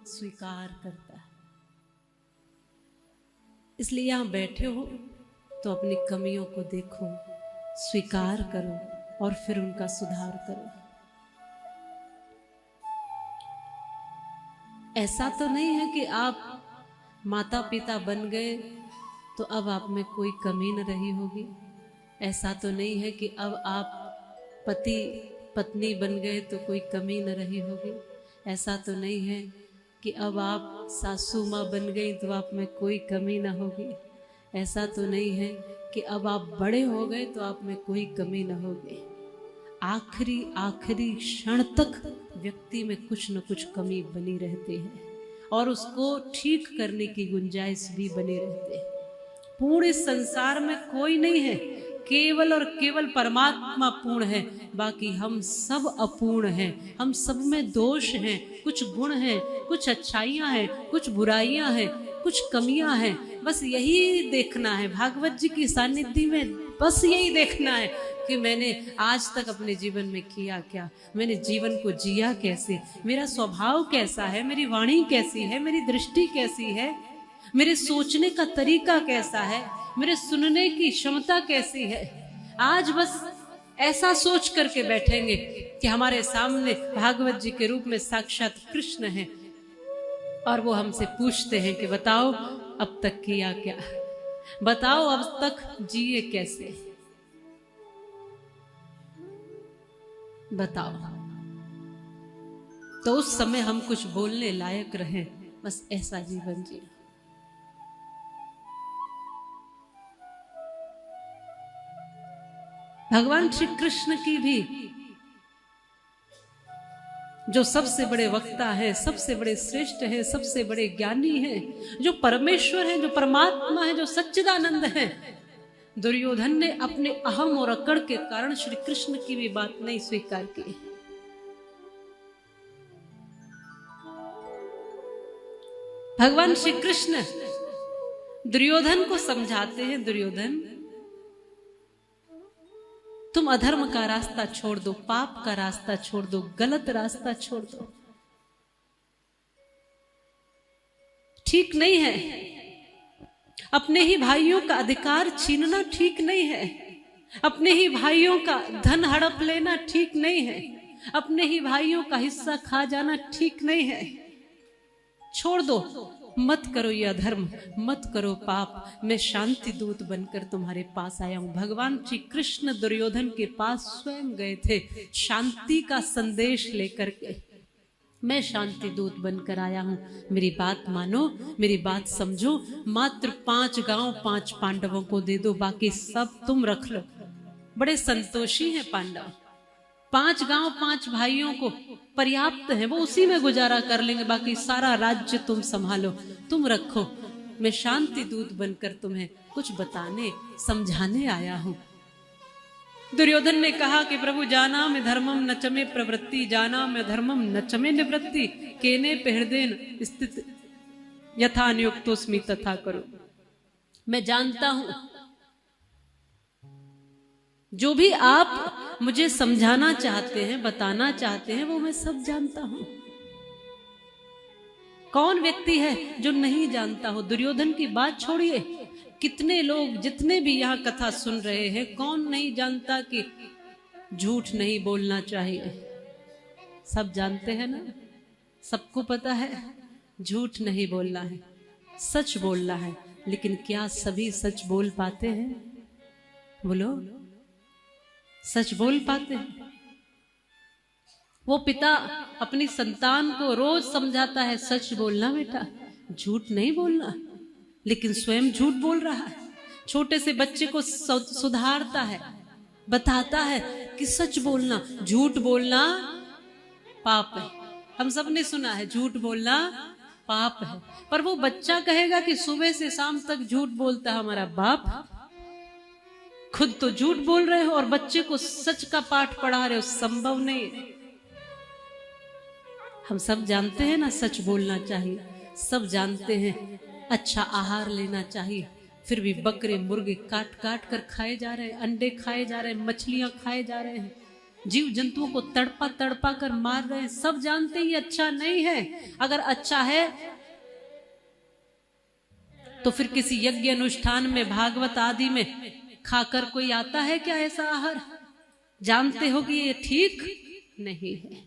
स्वीकार करता है। इसलिए यहां बैठे हो तो अपनी कमियों को देखो, स्वीकार करो और फिर उनका सुधार करो। ऐसा तो नहीं है कि आप माता पिता बन गए तो अब आप में कोई कमी न रही होगी। ऐसा तो नहीं है कि अब आप पति पत्नी बन गए तो कोई कमी न रही होगी। ऐसा तो नहीं है कि अब आप सासू माँ बन गई तो आप में कोई कमी ना होगी। ऐसा तो नहीं है कि अब आप बड़े हो गए तो आप में कोई कमी ना होगी। आखिरी आखिरी क्षण तक व्यक्ति में कुछ न कुछ कमी बनी रहती है और उसको ठीक करने की गुंजाइश भी बनी रहती है। पूरे संसार में कोई नहीं है, केवल और केवल परमात्मा पूर्ण है, बाकी हम सब अपूर्ण हैं। हम सब में दोष हैं, कुछ गुण हैं, कुछ अच्छाइयां हैं, कुछ बुराइयां हैं, कुछ कमियां हैं। बस यही देखना है भागवत जी की सानिध्य में, बस यही देखना है कि मैंने आज तक अपने जीवन में किया क्या, मैंने जीवन को जिया कैसे, मेरा स्वभाव कैसा है, मेरी वाणी कैसी है, मेरी दृष्टि कैसी है, मेरे सोचने का तरीका कैसा है, मेरे सुनने की क्षमता कैसी है। आज बस ऐसा सोच करके बैठेंगे कि हमारे सामने भागवत जी के रूप में साक्षात कृष्ण हैं और वो हमसे पूछते हैं कि बताओ अब तक किया क्या, बताओ अब तक जिए कैसे, बताओ। तो उस समय हम कुछ बोलने लायक रहें, बस ऐसा जीवन जिए। भगवान श्री कृष्ण की भी जो सबसे बड़े वक्ता है, सबसे बड़े श्रेष्ठ है, सबसे बड़े ज्ञानी है, जो परमेश्वर है, जो परमात्मा है, जो सच्चिदानंद है, दुर्योधन ने अपने अहम और अकड़ के कारण श्री कृष्ण की भी बात नहीं स्वीकार की। भगवान श्री कृष्ण दुर्योधन को समझाते हैं, दुर्योधन तुम अधर्म का रास्ता छोड़ दो, पाप का रास्ता छोड़ दो, गलत रास्ता छोड़ दो। ठीक नहीं है, अपने ही भाइयों का अधिकार छीनना ठीक नहीं है, अपने ही भाइयों का धन हड़प लेना ठीक नहीं है, अपने ही भाइयों का हिस्सा खा जाना ठीक नहीं है। छोड़ दो, मत करो ये अधर्म, मत करो पाप। मैं शांति दूत बनकर तुम्हारे पास आया हूं। भगवान श्री कृष्ण दुर्योधन के पास स्वयं गए थे शांति का संदेश लेकर के। मैं शांति दूत बनकर आया हूं, मेरी बात मानो, मेरी बात समझो। मात्र 5 गांव 5 पांडवों को दे दो, बाकी सब तुम रख लो। बड़े संतोषी हैं पांडव, 5 गांव 5 भाइयों को पर्याप्त है, वो उसी में गुजारा कर लेंगे, बाकी सारा राज्य तुम संभालो, तुम रखो। मैं शांति दूत बनकर तुम्हें कुछ बताने समझाने आया हूं। दुर्योधन ने कहा कि प्रभु जाना में धर्मम न चमे प्रवृत्ति, जाना में धर्मम न चमे निवृत्ति, केने हृदयेन स्थित यथा नियुक्तोस्मि तथा करो। मैं जानता हूं जो भी आप मुझे समझाना चाहते हैं, बताना चाहते हैं, वो मैं सब जानता हूं। कौन व्यक्ति है जो नहीं जानता हो? दुर्योधन की बात छोड़िए, कितने लोग जितने भी यहाँ कथा सुन रहे हैं, कौन नहीं जानता कि झूठ नहीं बोलना चाहिए? सब जानते हैं ना, सबको पता है झूठ नहीं बोलना है, सच बोलना है। लेकिन क्या सभी सच बोल पाते हैं? बोलो, सच बोल पाते हैं? वो पिता अपनी संतान को रोज समझाता है, सच बोलना बेटा, झूठ नहीं बोलना, लेकिन स्वयं झूठ बोल रहा है। छोटे से बच्चे को सुधारता है, बताता है कि सच बोलना, झूठ बोलना पाप है। हम सब ने सुना है झूठ बोलना पाप है, पर वो बच्चा कहेगा कि सुबह से शाम तक झूठ बोलता है हमारा बाप। खुद तो झूठ बोल रहे हो और बच्चे को सच का पाठ पढ़ा रहे हो, संभव नहीं है। हम सब जानते हैं ना सच बोलना चाहिए, सब जानते हैं अच्छा आहार लेना चाहिए, फिर भी बकरे मुर्गे काट काट कर खाए जा रहे हैं, अंडे खाए जा रहे हैं, मछलियां खाए जा रहे हैं, जीव जंतुओं को तड़पा तड़पा कर मार रहे हैं, सब जानते ही अच्छा नहीं है। अगर अच्छा है तो फिर किसी यज्ञ अनुष्ठान में, भागवत आदि में खाकर कोई आता है क्या ऐसा आहार? जानते हो कि ये ठीक नहीं है।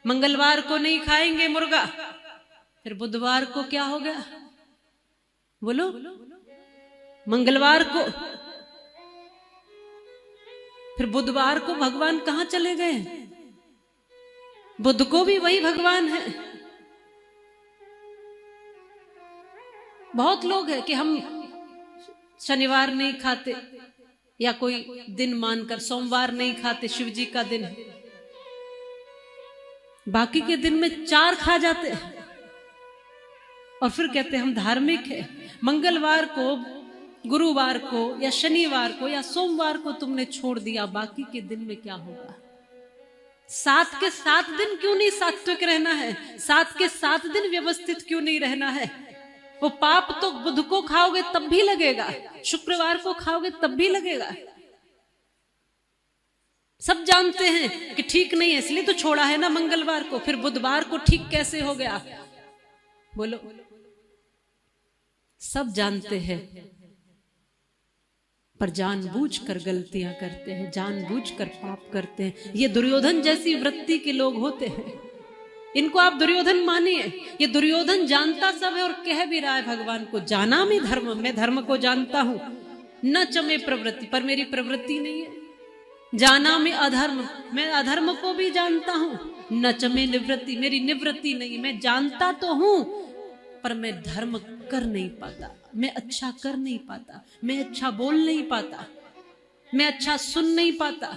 मंगलवार को नहीं खाएंगे मुर्गा, फिर बुधवार को क्या हो गया बोलो? मंगलवार को, फिर बुधवार को भगवान कहां चले गए? बुध को भी वही भगवान है। बहुत लोग हैं कि हम शनिवार नहीं खाते या कोई दिन मानकर, सोमवार नहीं खाते, शिव जी का दिन है, बाकी के दिन में 4 खा जाते हैं और फिर कहते हैं हम धार्मिक है। मंगलवार को, गुरुवार को या शनिवार को या सोमवार को तुमने छोड़ दिया, बाकी के दिन में क्या होगा? 7 के 7 दिन क्यों नहीं सात्विक रहना है? 7 के 7 दिन व्यवस्थित क्यों नहीं रहना है? वो पाप तो बुध को खाओगे तब भी लगेगा, शुक्रवार को खाओगे तब भी लगेगा। सब जानते हैं कि ठीक नहीं है, इसलिए तो छोड़ा है ना मंगलवार को। फिर बुधवार को ठीक कैसे हो गया बोलो? सब जानते हैं पर जानबूझकर गलतियां करते हैं, जानबूझकर पाप करते हैं। ये दुर्योधन जैसी वृत्ति के लोग होते हैं, इनको आप दुर्योधन मानिए। ये दुर्योधन जानता सब है और कह भी रहा है भगवान को, जाना मैं धर्म, मैं धर्म को जानता हूं, न चमे प्रवृत्ति, पर मेरी प्रवृत्ति नहीं है। जाना मैं अधर्म, मैं अधर्म को भी जानता हूं, न चमे निवृत्ति, मेरी निवृत्ति नहीं। मैं जानता तो हूं पर मैं धर्म कर नहीं पाता, मैं अच्छा कर नहीं पाता, मैं अच्छा बोल नहीं पाता, मैं अच्छा सुन नहीं पाता।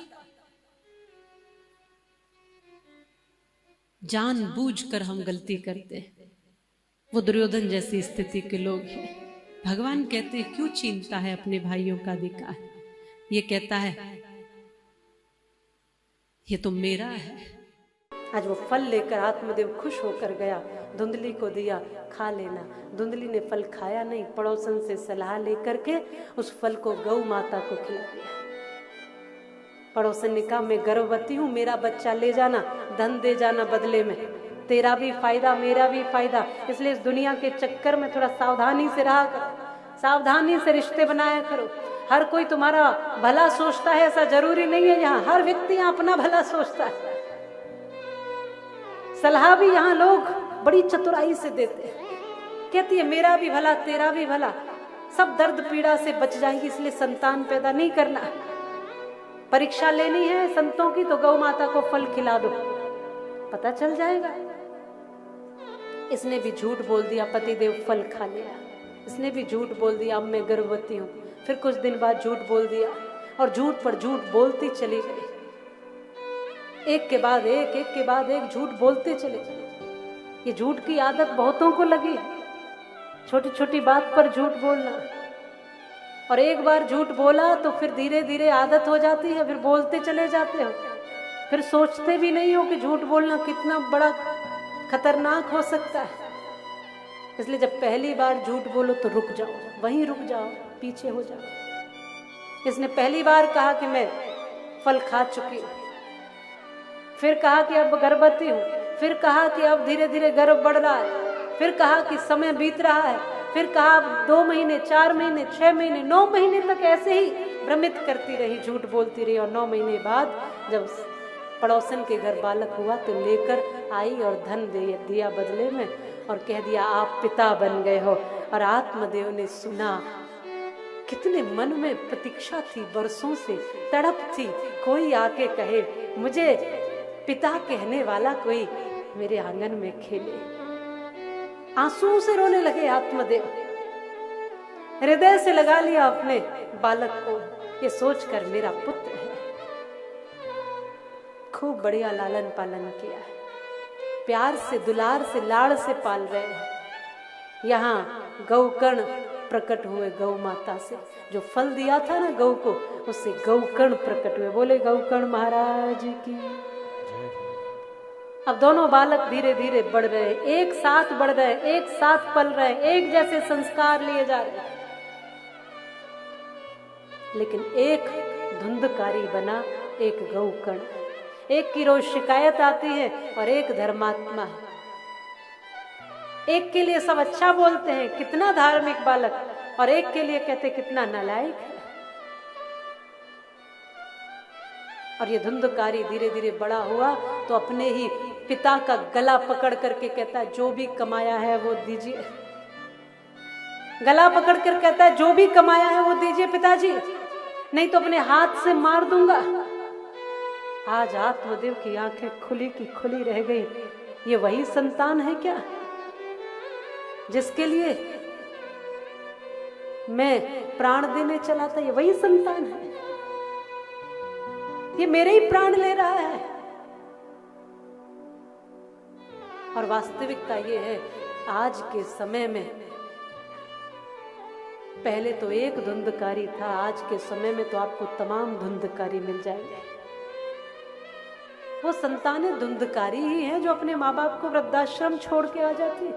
जानबूझकर हम गलती करते हैं। वो दुर्योधन जैसी स्थिति के लोग हैं। भगवान कहते हैं क्यों छीनता है अपने भाइयों का अधिकार? ये कहता है ये तो मेरा है। आज वो फल लेकर आत्मदेव खुश होकर गया, धुंधली को दिया, खा लेना। धुंधली ने फल खाया नहीं, पड़ोसन से सलाह लेकर के उस फल को गौ माता को खिला दिया। पड़ोसन ने कहा मैं गर्भवती हूँ, मेरा बच्चा ले जाना, धन दे जाना बदले में, तेरा भी फायदा मेरा भी फायदा। इसलिए इस दुनिया के चक्कर में थोड़ा सावधानी से रहा करो, सावधानी से रिश्ते बनाया करो। हर कोई तुम्हारा भला सोचता है ऐसा जरूरी नहीं है। यहाँ हर व्यक्ति यहाँ अपना भला सोचता है। सलाह भी यहाँ लोग बड़ी चतुराई से देते हैं। कहती है मेरा भी भला तेरा भी भला, सब दर्द पीड़ा से बच जाएंगे, इसलिए संतान पैदा नहीं करना। परीक्षा लेनी है संतों की तो गौ माता को फल खिला दो, पता चल जाएगा। इसने भी झूठ बोल दिया, पतिदेव फल खा लिया। इसने भी झूठ बोल दिया अब मैं गर्भवती हूँ। फिर कुछ दिन बाद झूठ बोल दिया और झूठ पर झूठ बोलती चली गई। एक के बाद एक, एक के बाद एक झूठ बोलते चले गए। ये झूठ की आदत बहुतों को लगी है, छोटी छोटी बात पर झूठ बोलना। और एक बार झूठ बोला तो फिर धीरे धीरे आदत हो जाती है, फिर बोलते चले जाते हो, फिर सोचते भी नहीं हो कि झूठ बोलना कितना बड़ा खतरनाक हो सकता है। इसलिए जब पहली बार झूठ बोलो तो रुक जाओ, वहीं रुक जाओ, पीछे हो जाओ। इसने पहली बार कहा कि मैं फल खा चुकी हूं, फिर कहा कि अब गर्भवती हूं, फिर कहा कि अब धीरे धीरे गर्भ बढ़ रहा है, फिर कहा कि समय बीत रहा है, फिर कहा 2 महीने, 4 महीने, 6 महीने, 9 महीने तक ऐसे ही भ्रमित करती रही, झूठ बोलती रही। और 9 महीने बाद जब पड़ोसन के घर बालक हुआ तो लेकर आई और धन दिया बदले में और कह दिया आप पिता बन गए हो। और आत्मदेव ने सुना, कितने मन में प्रतीक्षा थी, बरसों से तड़प थी, कोई आके कहे मुझे पिता कहने वाला कोई मेरे आंगन में खेले। आंसुओं से रोने लगे आत्मदेव, हृदय से लगा लिया अपने बालक को, ये सोचकर मेरा पुत्र है। खूब बढ़िया लालन पालन किया है, प्यार से, दुलार से, लाड़ से पाल रहे हैं। यहाँ गौकर्ण प्रकट हुए गौ माता से, जो फल दिया था ना गौ को, उससे गौकर्ण प्रकट हुए। बोले गौकर्ण महाराज की। अब दोनों बालक धीरे धीरे बढ़ रहे हैं, एक साथ बढ़ रहे हैं, एक साथ पल रहे हैं, एक जैसे संस्कार लिए जा रहे हैं। लेकिन एक धुंधकारी बना, एक गौकर्ण। एक की रोज शिकायत आती है और एक धर्मात्मा है। एक के लिए सब अच्छा बोलते हैं, कितना धार्मिक बालक, और एक के लिए कहते कितना नालायक है। और ये धुंधकारी धीरे धीरे बड़ा हुआ तो अपने ही पिता का गला पकड़ करके कहता है जो भी कमाया है वो दीजिए। गला पकड़ कर कहता है जो भी कमाया है वो दीजिए पिताजी, नहीं तो अपने हाथ से मार दूंगा। आज आत्मदेव की आंखें खुली की खुली रह गई। ये वही संतान है क्या जिसके लिए मैं प्राण देने चला था? ये वही संतान है, ये मेरे ही प्राण ले रहा है। और वास्तविकता ये है आज के समय में, पहले तो एक धुंधकारी था, आज के समय में तो आपको तमाम धुंधकारी मिल जाएंगे। वो संतानें धुंधकारी ही हैं जो अपने माँ बाप को वृद्धाश्रम छोड़ के आ जाती,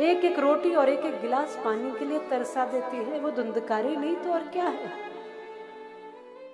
एक एक रोटी और एक एक गिलास पानी के लिए तरसा देती है। वो धुंधकारी नहीं तो और क्या है।